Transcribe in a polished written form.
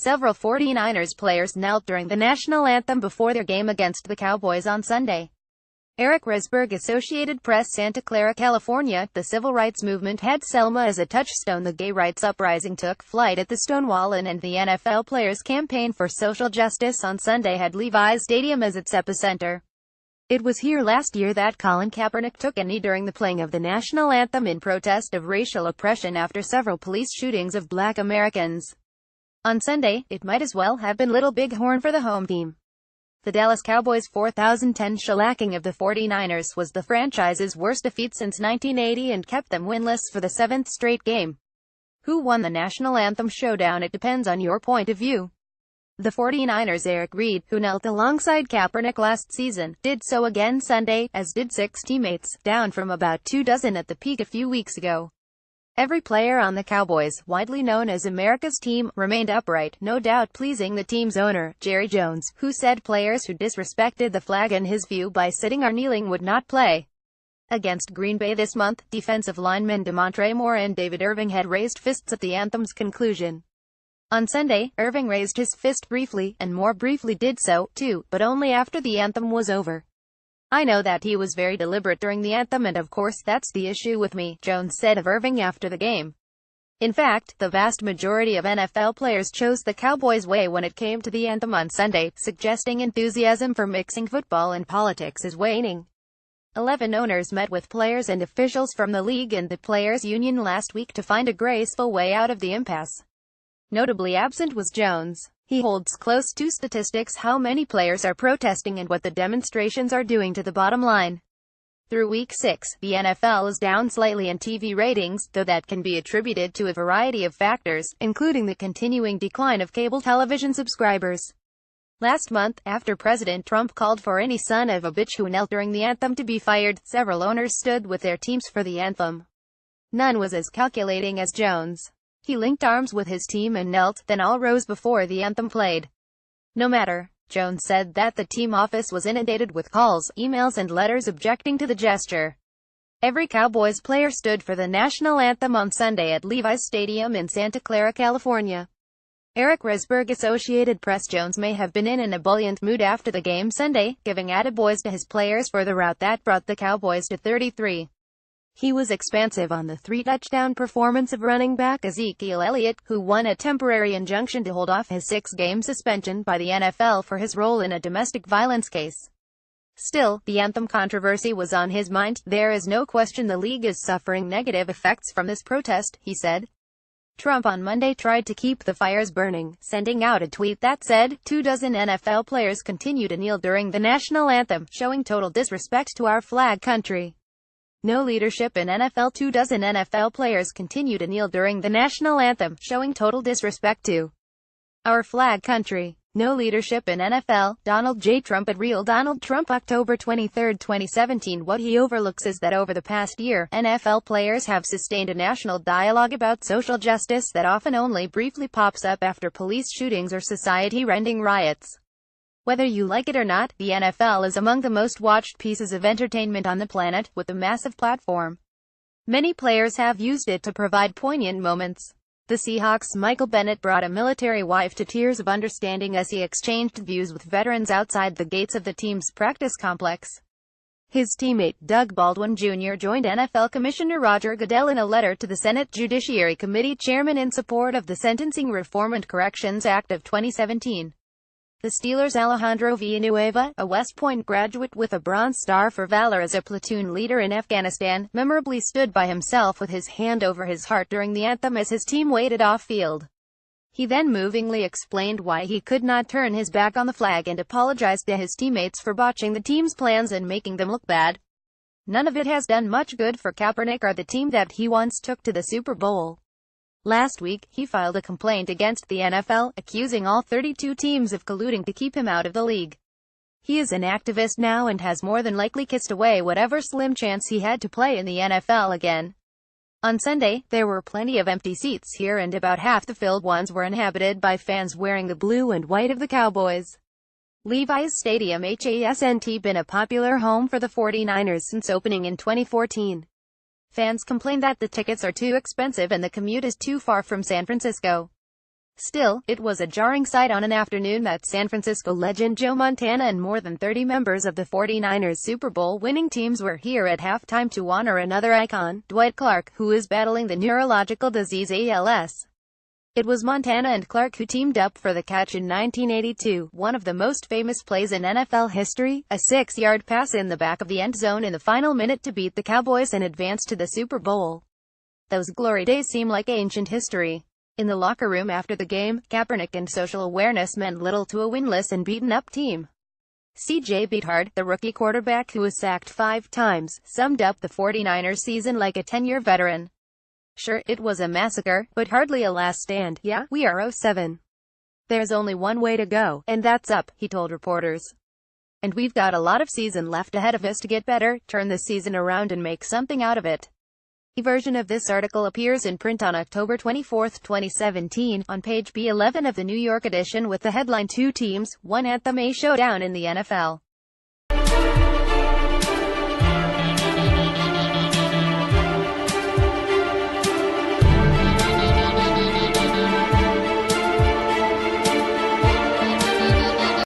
Several 49ers players knelt during the national anthem before their game against the Cowboys on Sunday. Eric Resberg, Associated Press, Santa Clara, California. The civil rights movement had Selma as a touchstone. The gay rights uprising took flight at the Stonewall Inn, and the NFL players' campaign for social justice on Sunday had Levi's Stadium as its epicenter. It was here last year that Colin Kaepernick took a knee during the playing of the national anthem in protest of racial oppression after several police shootings of black Americans. On Sunday, it might as well have been Little Bighorn for the home team. The Dallas Cowboys' 4,010 shellacking of the 49ers was the franchise's worst defeat since 1980 and kept them winless for the 7th straight game. Who won the national anthem showdown? It depends on your point of view. The 49ers' Eric Reid, who knelt alongside Kaepernick last season, did so again Sunday, as did 6 teammates, down from about 24 at the peak a few weeks ago. Every player on the Cowboys, widely known as America's team, remained upright, no doubt pleasing the team's owner, Jerry Jones, who said players who disrespected the flag in his view by sitting or kneeling would not play. Against Green Bay this month, defensive linemen Demontre Moore and David Irving had raised fists at the anthem's conclusion. On Sunday, Irving raised his fist briefly, and Moore briefly did so, too, but only after the anthem was over. "I know that he was very deliberate during the anthem, and of course that's the issue with me," Jones said of Irving after the game. In fact, the vast majority of NFL players chose the Cowboys' way when it came to the anthem on Sunday, suggesting enthusiasm for mixing football and politics is waning. 11 owners met with players and officials from the league and the players' union last week to find a graceful way out of the impasse. Notably absent was Jones. He holds close to statistics, how many players are protesting and what the demonstrations are doing to the bottom line. Through Week 6, the NFL is down slightly in TV ratings, though that can be attributed to a variety of factors, including the continuing decline of cable television subscribers. Last month, after President Trump called for any son of a bitch who knelt during the anthem to be fired, several owners stood with their teams for the anthem. None was as calculating as Jones. He linked arms with his team and knelt, then all rose before the anthem played. No matter. Jones said that the team office was inundated with calls, emails and letters objecting to the gesture. Every Cowboys player stood for the national anthem on Sunday at Levi's Stadium in Santa Clara, California. Eric Resberg, Associated Press. Jones may have been in an ebullient mood after the game Sunday, giving attaboys to his players for the rout that brought the Cowboys to 33. He was expansive on the 3-touchdown performance of running back Ezekiel Elliott, who won a temporary injunction to hold off his 6-game suspension by the NFL for his role in a domestic violence case. Still, the anthem controversy was on his mind. "There is no question the league is suffering negative effects from this protest," he said. Trump on Monday tried to keep the fires burning, sending out a tweet that said, 24 NFL players continue to kneel during the national anthem, showing total disrespect to our flag country. No leadership in NFL. 24 NFL players continue to kneel during the national anthem, showing total disrespect to our flag country. No leadership in NFL. Donald J. Trump at Real Donald Trump, October 23, 2017. What he overlooks is that over the past year, NFL players have sustained a national dialogue about social justice that often only briefly pops up after police shootings or society-rending riots. Whether you like it or not, the NFL is among the most watched pieces of entertainment on the planet, with a massive platform. Many players have used it to provide poignant moments. The Seahawks' Michael Bennett brought a military wife to tears of understanding as he exchanged views with veterans outside the gates of the team's practice complex. His teammate, Doug Baldwin Jr., joined NFL Commissioner Roger Goodell in a letter to the Senate Judiciary Committee chairman in support of the Sentencing Reform and Corrections Act of 2017. The Steelers' Alejandro Villanueva, a West Point graduate with a Bronze Star for valor as a platoon leader in Afghanistan, memorably stood by himself with his hand over his heart during the anthem as his team waded off-field. He then movingly explained why he could not turn his back on the flag and apologized to his teammates for botching the team's plans and making them look bad. None of it has done much good for Kaepernick or the team that he once took to the Super Bowl. Last week, he filed a complaint against the NFL, accusing all 32 teams of colluding to keep him out of the league. He is an activist now and has more than likely kissed away whatever slim chance he had to play in the NFL again. On Sunday, there were plenty of empty seats here, and about half the filled ones were inhabited by fans wearing the blue and white of the Cowboys. Levi's Stadium hasn't been a popular home for the 49ers since opening in 2014. Fans complain that the tickets are too expensive and the commute is too far from San Francisco. Still, it was a jarring sight on an afternoon that San Francisco legend Joe Montana and more than 30 members of the 49ers Super Bowl winning teams were here at halftime to honor another icon, Dwight Clark, who is battling the neurological disease ALS. It was Montana and Clark who teamed up for the catch in 1982, one of the most famous plays in NFL history, a 6-yard pass in the back of the end zone in the final minute to beat the Cowboys and advance to the Super Bowl. Those glory days seem like ancient history. In the locker room after the game, Kaepernick and social awareness meant little to a winless and beaten-up team. C.J. Beathard, the rookie quarterback who was sacked 5 times, summed up the 49ers season like a 10-year veteran. Sure, it was a massacre, but hardly a last stand. Yeah, we are 07. There's only one way to go, and that's up, he told reporters. And we've got a lot of season left ahead of us to get better, turn this season around and make something out of it. A version of this article appears in print on October 24, 2017, on page B11 of the New York edition with the headline 2 teams, 1 Anthem, a showdown in the NFL.